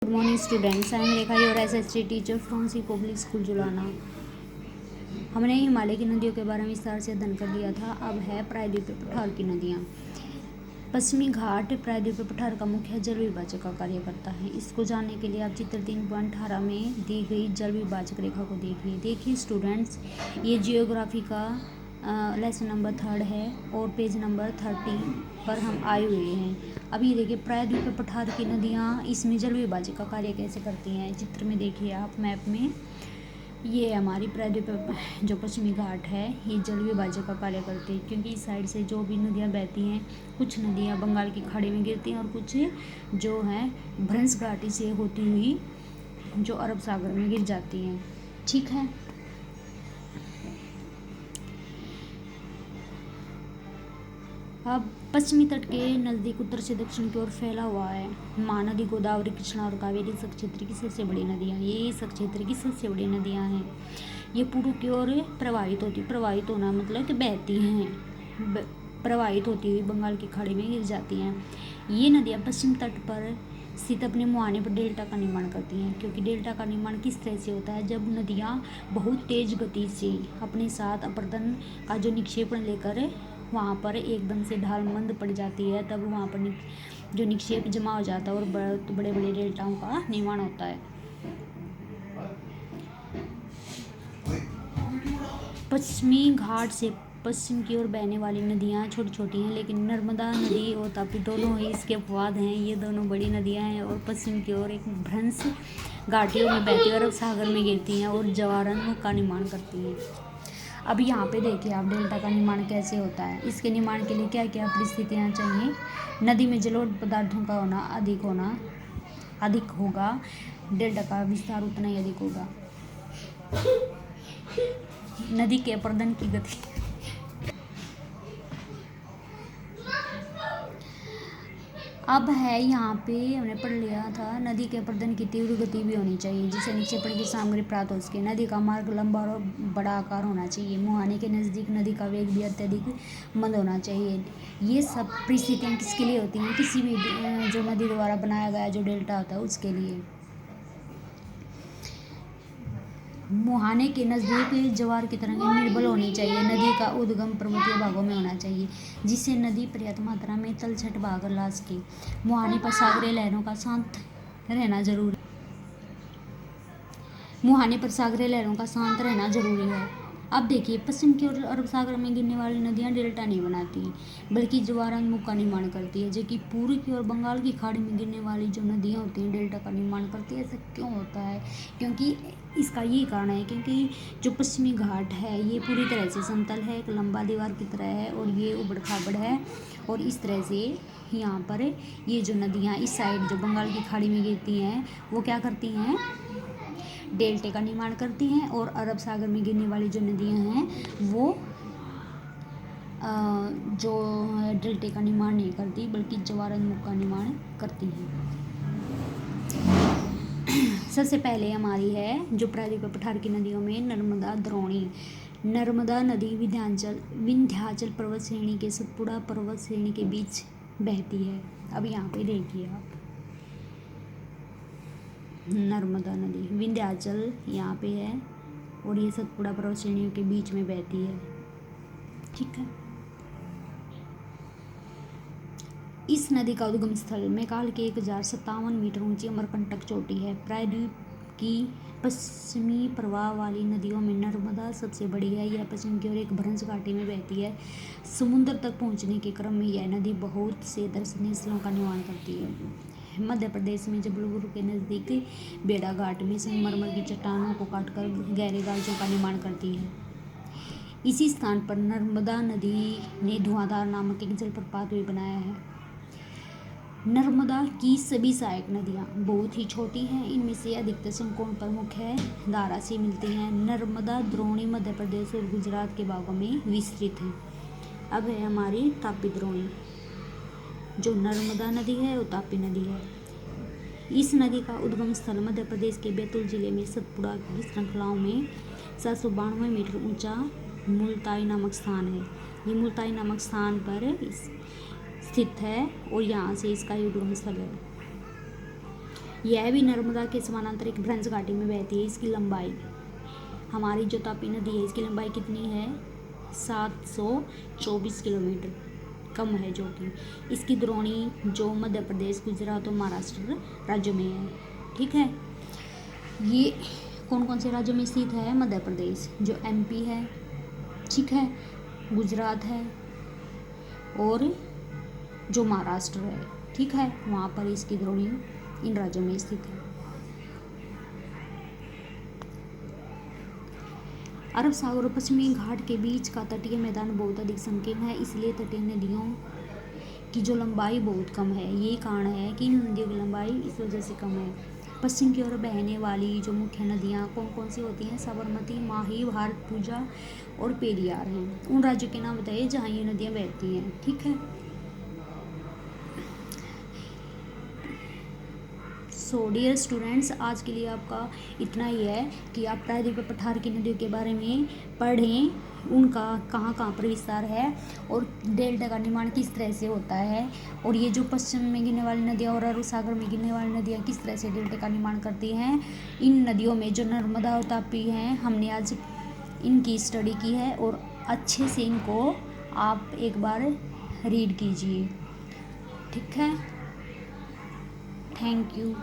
Good morning students, I am Rekha your SST teacher from C public school Julana. हमने हिमालय की नदियों के बारे में विस्तार से अध्ययन कर लिया था। अब है प्रायद्वीपीय पठार की नदियाँ। पश्चिमी घाट प्रायद्वीपीय पठार का मुख्य जल विभाजक का कार्य करता है। इसको जानने के लिए आप चित्र 3.18 में दी गई जल विभाजक रेखा को देखिए स्टूडेंट्स, ये जियोग्राफी का लेसन नंबर 3 है और पेज नंबर 30 पर हम आए हुए हैं। अब ये देखिए प्रायद्वीपीय पठार की नदियाँ इसमें जल विभाजक का कार्य कैसे करती हैं। चित्र में देखिए आप मैप में, ये हमारी प्रायद्वीपीय जो पश्चिमी घाट है ये जल विभाजक का कार्य करती है, क्योंकि इस साइड से जो भी नदियाँ बहती हैं, कुछ नदियाँ बंगाल की खाड़ी में गिरती हैं और कुछ जो हैं भ्रंश घाटी से होती हुई जो अरब सागर में गिर जाती हैं। ठीक है, अब पश्चिमी तट के नज़दीक उत्तर से दक्षिण की ओर फैला हुआ है महानदी, गोदावरी, कृष्णा और कावेरी इस क्षेत्र की सबसे बड़ी नदियाँ। ये इस क्षेत्र की सबसे बड़ी नदियाँ हैं। ये पूर्व की ओर प्रवाहित होना मतलब कि बहती हैं, प्रवाहित होती हुई बंगाल की खाड़ी में गिर जाती हैं। ये नदियाँ पश्चिम तट पर स्थित अपने मुहाने पर डेल्टा का निर्माण करती हैं। क्योंकि डेल्टा का निर्माण किस तरह से होता है, जब नदियाँ बहुत तेज गति से अपने साथ अपरदन का जो निक्षेपण लेकर वहाँ पर एकदम से ढाल मंद पड़ जाती है, तब वहाँ पर जो निक्षेप जमा हो जाता है और बड़े बड़े डेल्टाओं का निर्माण होता है। पश्चिमी घाट से पश्चिम की ओर बहने वाली नदियाँ छोटी छोटी हैं, लेकिन नर्मदा नदी और तापी दोनों ही इसके अपवाद हैं। ये दोनों बड़ी नदियाँ हैं और पश्चिम की ओर एक भ्रंश घाटियों में बहती और अरब सागर में गिरती हैं और जवारण का निर्माण करती हैं। अब यहाँ पे देखिए आप डेल्टा का निर्माण कैसे होता है। इसके निर्माण के लिए क्या क्या परिस्थितियाँ चाहिए। नदी में जलोढ़ पदार्थों का होना अधिक होगा, डेल्टा का विस्तार उतना ही अधिक होगा। नदी के अपरदन की गति अब है यहाँ पे हमने पढ़ लिया था, नदी के अपरदन की तीव्र गति भी होनी चाहिए जिससे निक्षेपण की सामग्री प्राप्त हो सके। नदी का मार्ग लंबा और बड़ा आकार होना चाहिए। मुहाने के नज़दीक नदी का वेग भी अत्यधिक मंद होना चाहिए। ये सब परिस्थितियाँ किसके लिए होती हैं, किसी भी जो नदी द्वारा बनाया गया जो डेल्टा होता है उसके लिए। मुहाने के नज़दीक ज्वार की तरंगें निर्बल होनी चाहिए। नदी का उद्गम पर्वतीय भागों में होना चाहिए जिससे नदी पर्याप्त मात्रा में तलछट भाग ला सके। मुहाने पर सागरीय लहरों का शांत रहना जरूरी है। अब देखिए पश्चिम की ओर अरब सागर में गिरने वाली नदियाँ डेल्टा नहीं बनाती बल्कि ज्वारामुख का निर्माण करती है, जबकि पूर्व की ओर बंगाल की खाड़ी में गिरने वाली जो नदियाँ होती हैं डेल्टा का निर्माण करती है। ऐसा क्यों होता है, क्योंकि इसका यही कारण है क्योंकि जो पश्चिमी घाट है ये पूरी तरह से समतल है, एक लंबा दीवार की तरह है और ये उबड़ खाबड़ है और इस तरह से यहाँ पर ये जो नदियाँ इस साइड जो बंगाल की खाड़ी में गिरती हैं वो क्या करती हैं, डेल्टे का निर्माण करती हैं। और अरब सागर में गिरने वाली जो नदियाँ हैं वो जो डेल्टे का निर्माण नहीं करती बल्कि ज्वारामुख का निर्माण करती हैं। सबसे पहले हमारी है जो प्रायद्वीपीय पठार की नदियों में नर्मदा द्रोणी। नर्मदा नदी विंध्याचल पर्वत श्रेणी के सतपुड़ा पर्वत श्रेणी के बीच बहती है। अब यहाँ पे देखिए आप, नर्मदा नदी विंध्याचल यहाँ पे है और ये सतपुड़ा पर्वत श्रेणियों के बीच में बहती है। ठीक है, इस नदी का उद्गम स्थल मैकाल के 1057 मीटर ऊंची अमरकंटक चोटी है। प्रायद्वीप की पश्चिमी प्रवाह वाली नदियों में नर्मदा सबसे बड़ी है। यह पश्चिम की ओर एक भ्रंश घाटी में बहती है। समुद्र तक पहुंचने के क्रम में यह नदी बहुत से दर्शनीय स्थलों का निर्माण करती है। मध्य प्रदेश में जबलपुर के नज़दीक बेड़ा घाट में संगमरमर की चट्टानों को काटकर गहरे गाजों का निर्माण करती है। इसी स्थान पर नर्मदा नदी ने धुआंधार नामक एक जलप्रपात भी बनाया है। नर्मदा की सभी सहायक नदियाँ बहुत ही छोटी हैं। इनमें से अधिकतर समकोण पर मुख्य धारा से मिलती हैं। नर्मदा द्रोणी मध्य प्रदेश और गुजरात के भागों में विस्तृत है। अब है हमारी तापी द्रोणी। जो नर्मदा नदी है वो तापी नदी है। इस नदी का उद्गम स्थल मध्य प्रदेश के बैतूल जिले में सतपुड़ा की श्रृंखलाओं में 792 मीटर ऊंचा मुल्ताई नामक स्थान है। ये मुल्ताई नामक स्थान पर स्थित है और यहाँ से इसका उद्गम स्थल है। यह भी नर्मदा के समानांतर एक भ्रंश घाटी में बहती है। इसकी लंबाई, हमारी जो तापी नदी है इसकी लंबाई कितनी है, 724 किलोमीटर कम है, जो कि इसकी द्रोणी जो मध्य प्रदेश, गुजरात और महाराष्ट्र राज्यों में है। ठीक है, ये कौन कौन से राज्यों में स्थित है, मध्य प्रदेश, जो MP है, ठीक है, गुजरात है और जो महाराष्ट्र है, ठीक है, वहाँ पर इसकी द्रोणी इन राज्यों में स्थित है। अरब सागर और पश्चिमी घाट के बीच का तटीय मैदान बहुत अधिक संकीर्ण है, इसलिए तटीय नदियों की जो लंबाई बहुत कम है। ये कारण है कि इन नदियों की लंबाई इस वजह से कम है। पश्चिम की ओर बहने वाली जो मुख्य नदियाँ कौन कौन सी होती हैं, साबरमती, माही, भारतपुजा और पेरियार हैं। उन राज्यों के नाम बताइए जहाँ ये नदियाँ बहती हैं। ठीक है, सो डियर स्टूडेंट्स, आज के लिए आपका इतना ही है कि आप प्रायद्वीप पठार की नदियों के बारे में पढ़ें, उनका कहाँ कहाँ पर विस्तार है और डेल्टा का निर्माण किस तरह से होता है, और ये जो पश्चिम में गिरने वाली नदियाँ और अरब सागर में गिरने वाली नदियाँ किस तरह से डेल्टा का निर्माण करती हैं। इन नदियों में जो नर्मदा और तापी हैं, हमने आज इनकी स्टडी की है और अच्छे से इनको आप एक बार रीड कीजिए। ठीक है, थैंक यू।